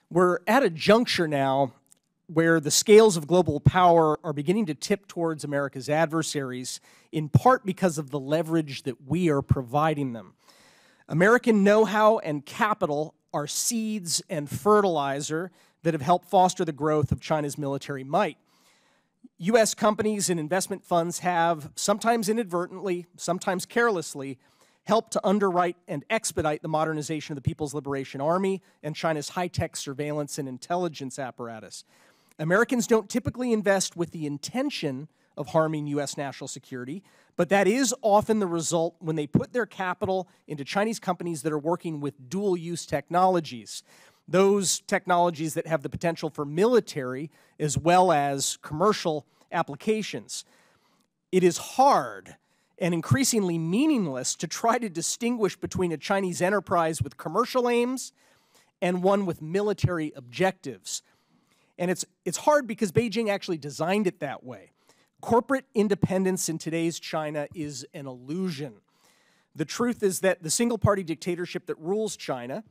We're at a juncture now where the scales of global power are beginning to tip towards America's adversaries, in part because of the leverage that we are providing them. American know-how and capital are seeds and fertilizer that have helped foster the growth of China's military might. U.S. companies and investment funds have, sometimes inadvertently, sometimes carelessly, helped to underwrite and expedite the modernization of the People's Liberation Army and China's high-tech surveillance and intelligence apparatus. Americans don't typically invest with the intention of harming U.S. national security, but that is often the result when they put their capital into Chinese companies that are working with dual-use technologies, those technologies that have the potential for military as well as commercial applications. It is hard and increasingly meaningless to try to distinguish between a Chinese enterprise with commercial aims and one with military objectives. And it's hard because Beijing actually designed it that way. Corporate independence in today's China is an illusion. The truth is that the single-party dictatorship that rules China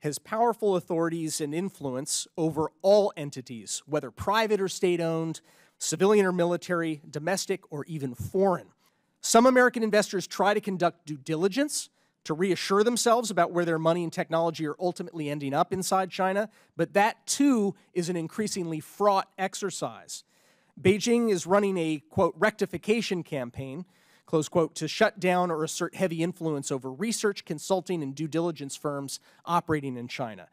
has powerful authorities and influence over all entities, whether private or state-owned, civilian or military, domestic or even foreign. Some American investors try to conduct due diligence to reassure themselves about where their money and technology are ultimately ending up inside China, but that too is an increasingly fraught exercise. Beijing is running a, quote, rectification campaign, close quote, to shut down or assert heavy influence over research, consulting, and due diligence firms operating in China.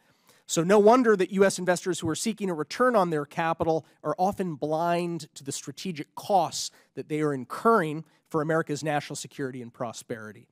So no wonder that U.S. investors who are seeking a return on their capital are often blind to the strategic costs that they are incurring for America's national security and prosperity.